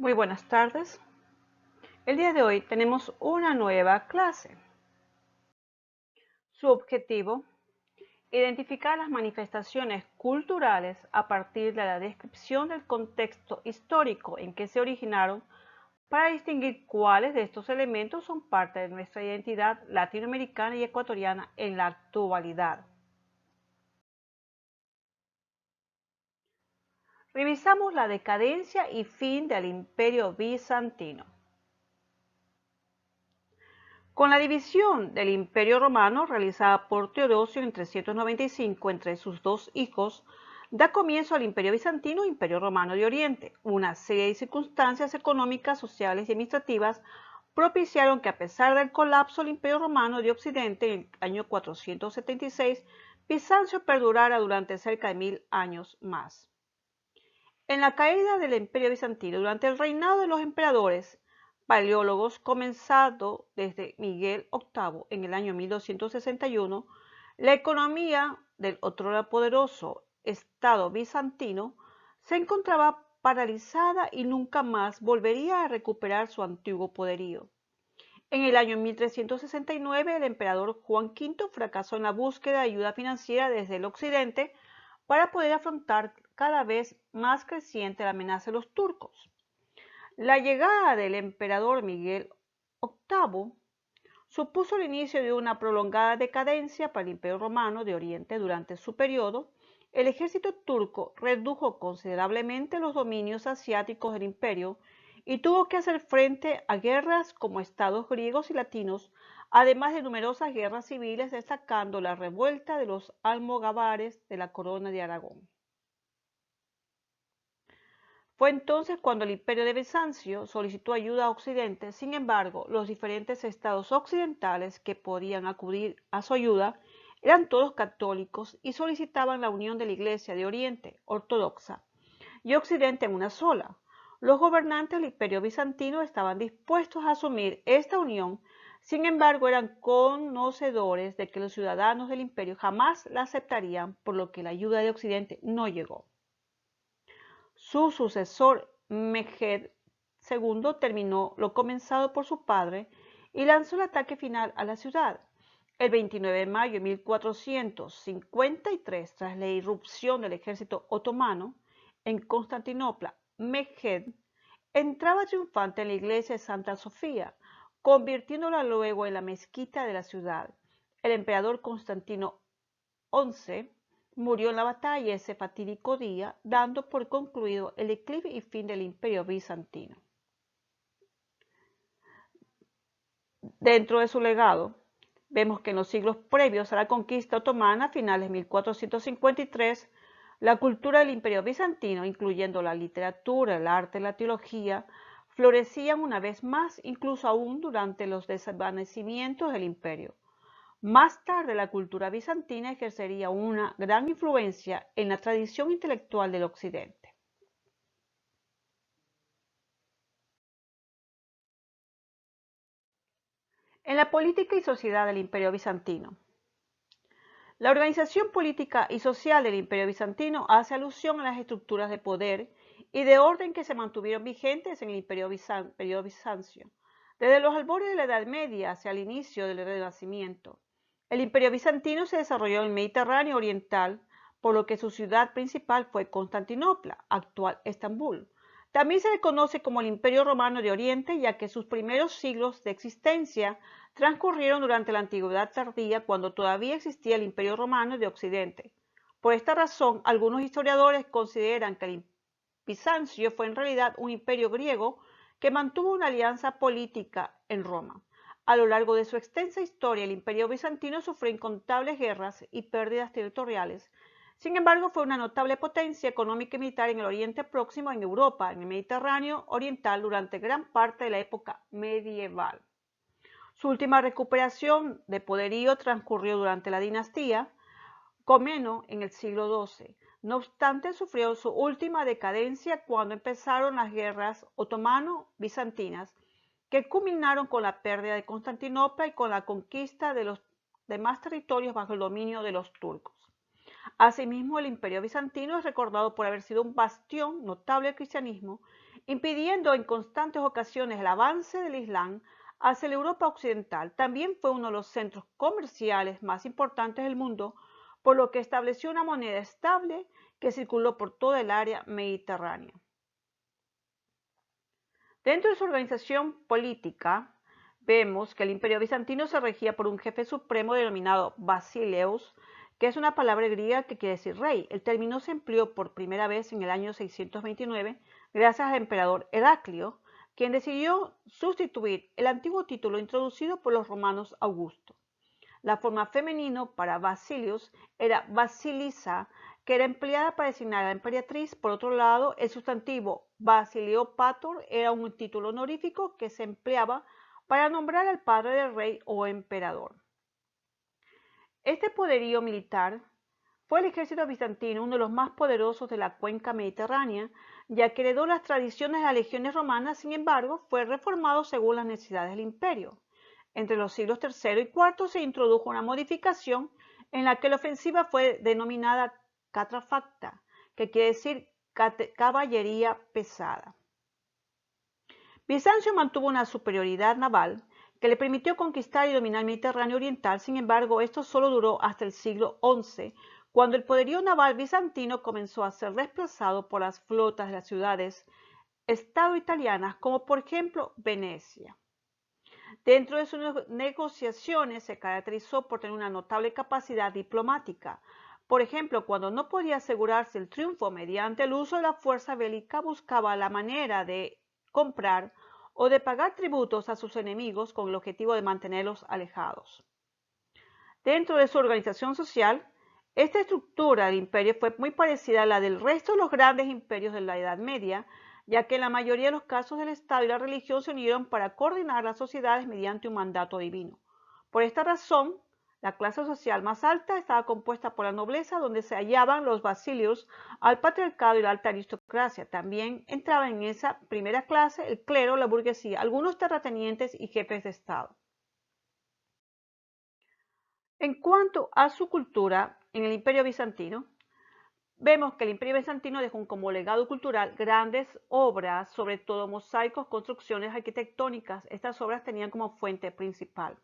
Muy buenas tardes. El día de hoy tenemos una nueva clase. Su objetivo, identificar las manifestaciones culturales a partir de la descripción del contexto histórico en que se originaron para distinguir cuáles de estos elementos son parte de nuestra identidad latinoamericana y ecuatoriana en la actualidad. Revisamos la decadencia y fin del Imperio Bizantino. Con la división del Imperio Romano realizada por Teodosio en 395 entre sus dos hijos, da comienzo al Imperio Bizantino e Imperio Romano de Oriente. Una serie de circunstancias económicas, sociales y administrativas propiciaron que, a pesar del colapso del Imperio Romano de Occidente en el año 476, Bizancio perdurara durante cerca de 1000 años más. En la caída del Imperio Bizantino, durante el reinado de los emperadores paleólogos, comenzado desde Miguel VIII en el año 1261, la economía del otrora poderoso Estado bizantino se encontraba paralizada y nunca más volvería a recuperar su antiguo poderío. En el año 1369, el emperador Juan V fracasó en la búsqueda de ayuda financiera desde el occidente para poder afrontar cada vez más creciente la amenaza de los turcos. La llegada del emperador Miguel VIII supuso el inicio de una prolongada decadencia para el Imperio Romano de Oriente. Durante su periodo, el ejército turco redujo considerablemente los dominios asiáticos del imperio y tuvo que hacer frente a guerras como estados griegos y latinos, además de numerosas guerras civiles, destacando la revuelta de los almogávares de la Corona de Aragón. Fue entonces cuando el Imperio de Bizancio solicitó ayuda a Occidente. Sin embargo, los diferentes estados occidentales que podían acudir a su ayuda eran todos católicos y solicitaban la unión de la Iglesia de Oriente, ortodoxa, y Occidente en una sola. Los gobernantes del Imperio bizantino estaban dispuestos a asumir esta unión, sin embargo eran conocedores de que los ciudadanos del imperio jamás la aceptarían, por lo que la ayuda de Occidente no llegó. Su sucesor, Mehmed II, terminó lo comenzado por su padre y lanzó el ataque final a la ciudad. El 29 de mayo de 1453, tras la irrupción del ejército otomano en Constantinopla, Mehmed entraba triunfante en la iglesia de Santa Sofía, convirtiéndola luego en la mezquita de la ciudad. El emperador Constantino XI murió en la batalla ese fatídico día, dando por concluido el declive y fin del Imperio bizantino. Dentro de su legado, vemos que en los siglos previos a la conquista otomana, a finales de 1453, la cultura del Imperio bizantino, incluyendo la literatura, el arte y la teología, florecían una vez más, incluso aún durante los desvanecimientos del imperio. Más tarde, la cultura bizantina ejercería una gran influencia en la tradición intelectual del Occidente. En la política y sociedad del Imperio bizantino. La organización política y social del Imperio bizantino hace alusión a las estructuras de poder y de orden que se mantuvieron vigentes en el Imperio bizancio, desde los albores de la Edad Media hacia el inicio del Renacimiento. El Imperio bizantino se desarrolló en el Mediterráneo oriental, por lo que su ciudad principal fue Constantinopla, actual Estambul. También se le conoce como el Imperio Romano de Oriente, ya que sus primeros siglos de existencia transcurrieron durante la Antigüedad tardía, cuando todavía existía el Imperio Romano de Occidente. Por esta razón, algunos historiadores consideran que el Bizancio fue en realidad un imperio griego que mantuvo una alianza política en Roma. A lo largo de su extensa historia, el Imperio bizantino sufrió incontables guerras y pérdidas territoriales. Sin embargo, fue una notable potencia económica y militar en el Oriente Próximo, en Europa, en el Mediterráneo oriental durante gran parte de la época medieval. Su última recuperación de poderío transcurrió durante la dinastía Comneno en el siglo XII. No obstante, sufrió su última decadencia cuando empezaron las guerras otomano-bizantinas, que culminaron con la pérdida de Constantinopla y con la conquista de los demás territorios bajo el dominio de los turcos. Asimismo, el Imperio bizantino es recordado por haber sido un bastión notable del cristianismo, impidiendo en constantes ocasiones el avance del Islam hacia la Europa occidental. También fue uno de los centros comerciales más importantes del mundo, por lo que estableció una moneda estable que circuló por toda el área mediterránea. Dentro de su organización política, vemos que el Imperio bizantino se regía por un jefe supremo denominado Basileus, que es una palabra griega que quiere decir rey. El término se empleó por primera vez en el año 629 gracias al emperador Heraclio, quien decidió sustituir el antiguo título introducido por los romanos Augusto. La forma femenino para Basilius era Basilisa, que era empleada para designar a la emperatriz. Por otro lado, el sustantivo Basiliopator era un título honorífico que se empleaba para nombrar al padre del rey o emperador. Este poderío militar fue el ejército bizantino uno de los más poderosos de la cuenca mediterránea, ya que heredó las tradiciones de las legiones romanas. Sin embargo, fue reformado según las necesidades del imperio. Entre los siglos III y IV se introdujo una modificación en la que la ofensiva fue denominada catrafacta, que quiere decir caballería pesada. Bizancio mantuvo una superioridad naval que le permitió conquistar y dominar el Mediterráneo oriental. Sin embargo, esto solo duró hasta el siglo XI, cuando el poderío naval bizantino comenzó a ser desplazado por las flotas de las ciudades-estado italianas, como por ejemplo Venecia. Dentro de sus negociaciones se caracterizó por tener una notable capacidad diplomática. Por ejemplo, cuando no podía asegurarse el triunfo mediante el uso de la fuerza bélica, buscaba la manera de comprar o de pagar tributos a sus enemigos con el objetivo de mantenerlos alejados. Dentro de su organización social, esta estructura del imperio fue muy parecida a la del resto de los grandes imperios de la Edad Media, ya que en la mayoría de los casos el Estado y la religión se unieron para coordinar las sociedades mediante un mandato divino. Por esta razón, la clase social más alta estaba compuesta por la nobleza, donde se hallaban los basilios, al patriarcado y la alta aristocracia. También entraban en esa primera clase el clero, la burguesía, algunos terratenientes y jefes de Estado. En cuanto a su cultura, en el Imperio Bizantino, vemos que el Imperio Bizantino dejó como legado cultural grandes obras, sobre todo mosaicos, construcciones arquitectónicas. Estas obras tenían como fuente principal.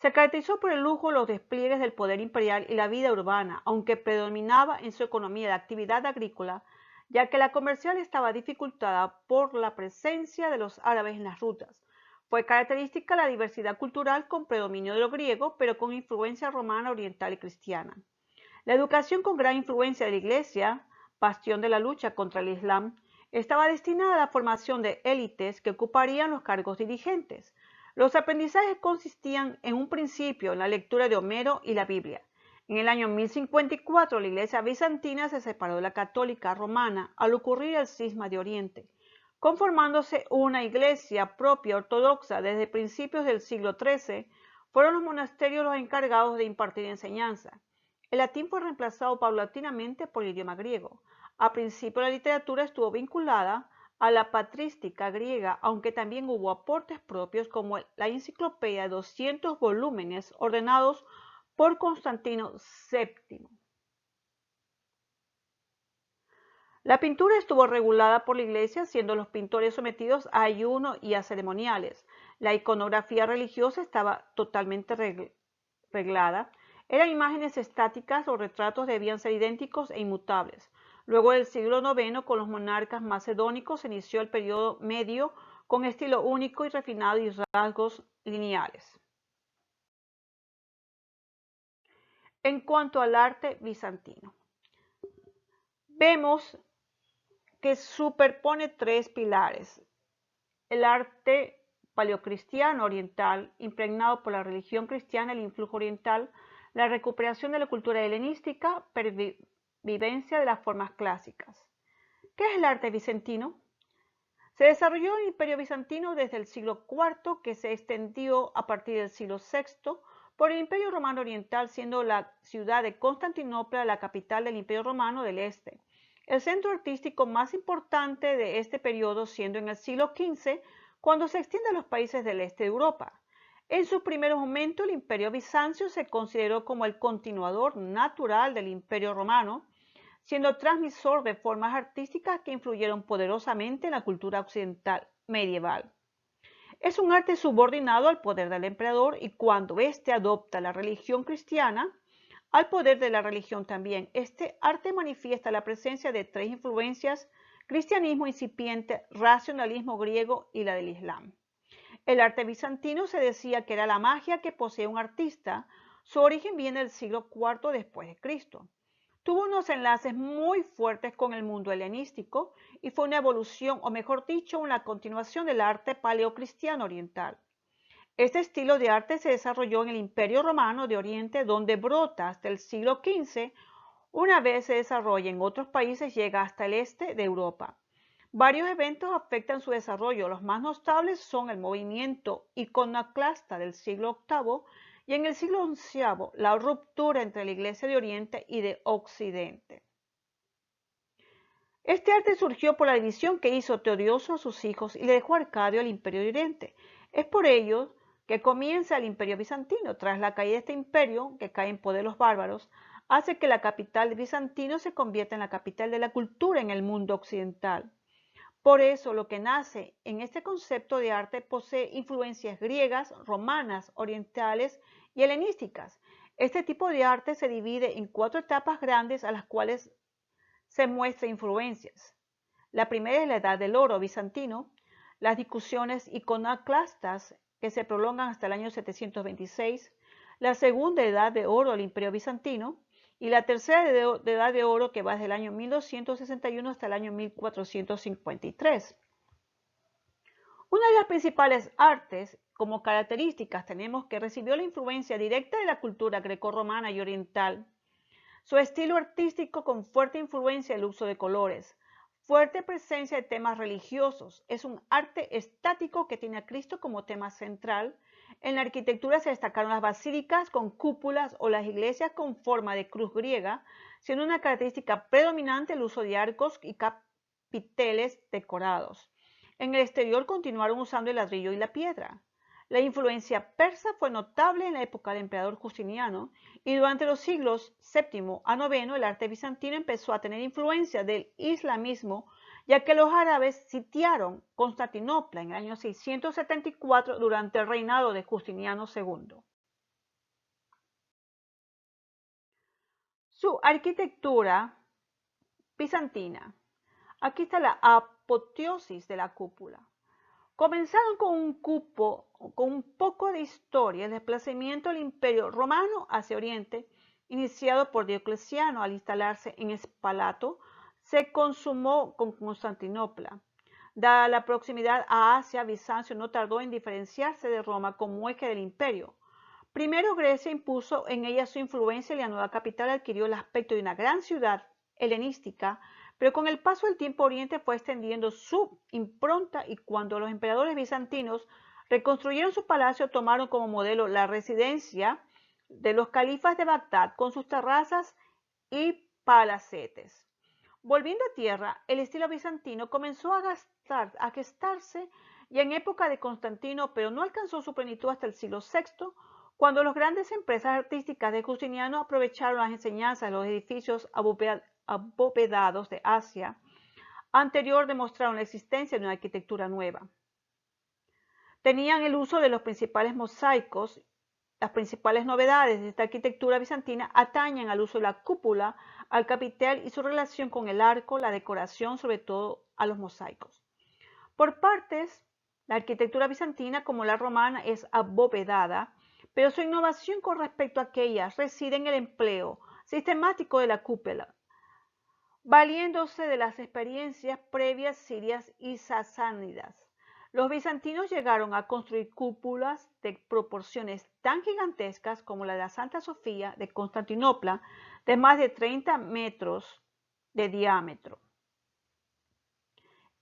Se caracterizó por el lujo, los despliegues del poder imperial y la vida urbana, aunque predominaba en su economía la actividad agrícola, ya que la comercial estaba dificultada por la presencia de los árabes en las rutas. Fue característica la diversidad cultural con predominio de lo griego, pero con influencia romana, oriental y cristiana. La educación, con gran influencia de la Iglesia, bastión de la lucha contra el Islam, estaba destinada a la formación de élites que ocuparían los cargos dirigentes. Los aprendizajes consistían en un principio en la lectura de Homero y la Biblia. En el año 1054 la Iglesia bizantina se separó de la católica romana al ocurrir el cisma de Oriente, conformándose una iglesia propia ortodoxa. Desde principios del siglo XIII fueron los monasterios los encargados de impartir enseñanza. El latín fue reemplazado paulatinamente por el idioma griego. Al principio la literatura estuvo vinculada a la patrística griega, aunque también hubo aportes propios como la enciclopedia de 200 volúmenes ordenados por Constantino VII. La pintura estuvo regulada por la Iglesia, siendo los pintores sometidos a ayuno y a ceremoniales. La iconografía religiosa estaba totalmente reglada. Eran imágenes estáticas, los retratos debían ser idénticos e inmutables. Luego del siglo IX, con los monarcas macedónicos, se inició el periodo medio con estilo único y refinado y rasgos lineales. En cuanto al arte bizantino, vemos que superpone tres pilares: el arte paleocristiano oriental, impregnado por la religión cristiana, el influjo oriental, la recuperación de la cultura helenística, pervivencia de las formas clásicas. ¿Qué es el arte bizantino? Se desarrolló el Imperio Bizantino desde el siglo IV, que se extendió a partir del siglo VI por el Imperio Romano Oriental, siendo la ciudad de Constantinopla la capital del Imperio Romano del Este. El centro artístico más importante de este periodo siendo en el siglo XV, cuando se extiende a los países del este de Europa. En sus primeros momentos, el Imperio Bizancio se consideró como el continuador natural del Imperio Romano, siendo transmisor de formas artísticas que influyeron poderosamente en la cultura occidental medieval. Es un arte subordinado al poder del emperador y cuando éste adopta la religión cristiana, al poder de la religión también. Este arte manifiesta la presencia de tres influencias: cristianismo incipiente, racionalismo griego y la del Islam. El arte bizantino se decía que era la magia que posee un artista. Su origen viene del siglo IV después de Cristo. Tuvo unos enlaces muy fuertes con el mundo helenístico y fue una evolución, o mejor dicho, una continuación del arte paleocristiano oriental. Este estilo de arte se desarrolló en el Imperio Romano de Oriente, donde brota hasta el siglo XV. Una vez se desarrolla en otros países, llega hasta el este de Europa. Varios eventos afectan su desarrollo. Los más notables son el movimiento iconoclasta del siglo VIII y en el siglo XI la ruptura entre la Iglesia de Oriente y de Occidente. Este arte surgió por la división que hizo Teodosio a sus hijos y le dejó a Arcadio al Imperio de Oriente. Es por ello que comienza el Imperio Bizantino. Tras la caída de este imperio, que cae en poder los bárbaros, hace que la capital bizantino se convierta en la capital de la cultura en el mundo occidental. Por eso, lo que nace en este concepto de arte posee influencias griegas, romanas, orientales y helenísticas. Este tipo de arte se divide en cuatro etapas grandes a las cuales se muestran influencias. La primera es la Edad del Oro bizantino, las discusiones iconoclastas que se prolongan hasta el año 726, la segunda Edad de Oro del Imperio Bizantino y la tercera Edad de Oro que va desde el año 1261 hasta el año 1453. Una de las principales artes, como características, tenemos que recibió la influencia directa de la cultura grecorromana y oriental. Su estilo artístico con fuerte influencia del uso de colores, fuerte presencia de temas religiosos. Es un arte estático que tiene a Cristo como tema central. En la arquitectura se destacaron las basílicas con cúpulas o las iglesias con forma de cruz griega, siendo una característica predominante el uso de arcos y capiteles decorados. En el exterior continuaron usando el ladrillo y la piedra. La influencia persa fue notable en la época del emperador Justiniano y durante los siglos VII a IX el arte bizantino empezó a tener influencia del islamismo, ya que los árabes sitiaron Constantinopla en el año 674 durante el reinado de Justiniano II. Su arquitectura bizantina. Aquí está la apoteosis de la cúpula. Comenzaron con un poco de historia, el desplazamiento del Imperio Romano hacia Oriente, iniciado por Diocleciano al instalarse en Espalato, se consumó con Constantinopla. Dada la proximidad a Asia, Bizancio no tardó en diferenciarse de Roma como eje del imperio. Primero Grecia impuso en ella su influencia y la nueva capital adquirió el aspecto de una gran ciudad helenística, pero con el paso del tiempo Oriente fue extendiendo su impronta y cuando los emperadores bizantinos reconstruyeron su palacio tomaron como modelo la residencia de los califas de Bagdad con sus terrazas y palacetes. Volviendo a tierra, el estilo bizantino comenzó a gestarse ya en época de Constantino, pero no alcanzó su plenitud hasta el siglo VI, cuando las grandes empresas artísticas de Justiniano aprovecharon las enseñanzas de los edificios abovedados de Asia anterior demostraron la existencia de una arquitectura nueva. Tenían el uso de los principales mosaicos. Las principales novedades de esta arquitectura bizantina atañen al uso de la cúpula, al capitel y su relación con el arco, la decoración, sobre todo a los mosaicos. Por partes, la arquitectura bizantina, como la romana, es abovedada, pero su innovación con respecto a aquellas reside en el empleo sistemático de la cúpula, valiéndose de las experiencias previas sirias y sasánidas. Los bizantinos llegaron a construir cúpulas de proporciones tan gigantescas como la de la Santa Sofía de Constantinopla, de más de 30 metros de diámetro.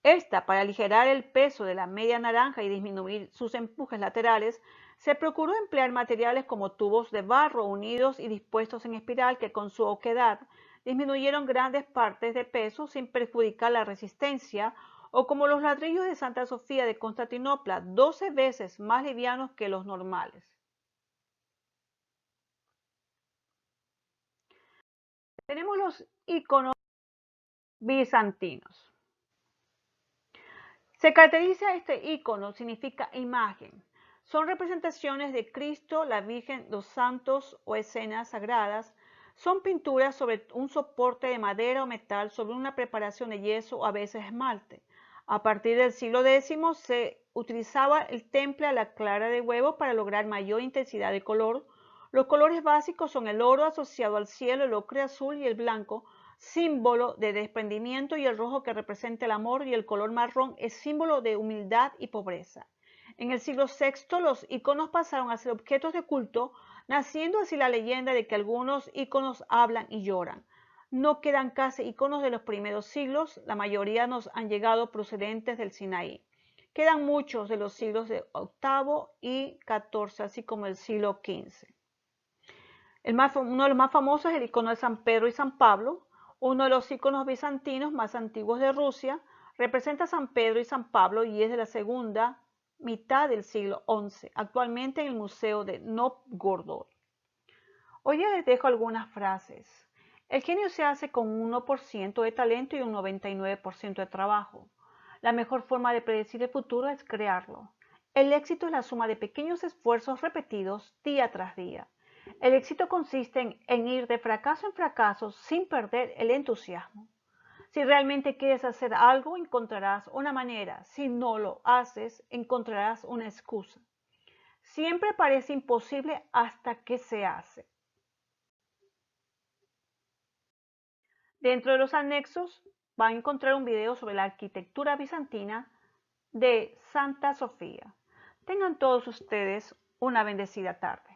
Esta, para aligerar el peso de la media naranja y disminuir sus empujes laterales, se procuró emplear materiales como tubos de barro unidos y dispuestos en espiral que con su oquedad disminuyeron grandes partes de peso sin perjudicar la resistencia o como los ladrillos de Santa Sofía de Constantinopla, 12 veces más livianos que los normales. Tenemos los iconos bizantinos. Se caracteriza este icono, significa imagen. Son representaciones de Cristo, la Virgen, los santos o escenas sagradas. Son pinturas sobre un soporte de madera o metal sobre una preparación de yeso o a veces esmalte. A partir del siglo X se utilizaba el temple a la clara de huevo para lograr mayor intensidad de color. Los colores básicos son el oro asociado al cielo, el ocre azul y el blanco, símbolo de desprendimiento, y el rojo que representa el amor, y el color marrón es símbolo de humildad y pobreza. En el siglo VI los iconos pasaron a ser objetos de culto, naciendo así la leyenda de que algunos iconos hablan y lloran. No quedan casi iconos de los primeros siglos, la mayoría nos han llegado procedentes del Sinaí. Quedan muchos de los siglos de VIII y XIV, así como el siglo XV. Uno de los más famosos es el icono de San Pedro y San Pablo. Uno de los iconos bizantinos más antiguos de Rusia representa a San Pedro y San Pablo y es de la segunda mitad del siglo XI, actualmente en el Museo de Novgorod. Hoy ya les dejo algunas frases. El genio se hace con un 1% de talento y un 99% de trabajo. La mejor forma de predecir el futuro es crearlo. El éxito es la suma de pequeños esfuerzos repetidos día tras día. El éxito consiste en ir de fracaso en fracaso sin perder el entusiasmo. Si realmente quieres hacer algo, encontrarás una manera. Si no lo haces, encontrarás una excusa. Siempre parece imposible hasta que se hace. Dentro de los anexos van a encontrar un video sobre la arquitectura bizantina de Santa Sofía. Tengan todos ustedes una bendecida tarde.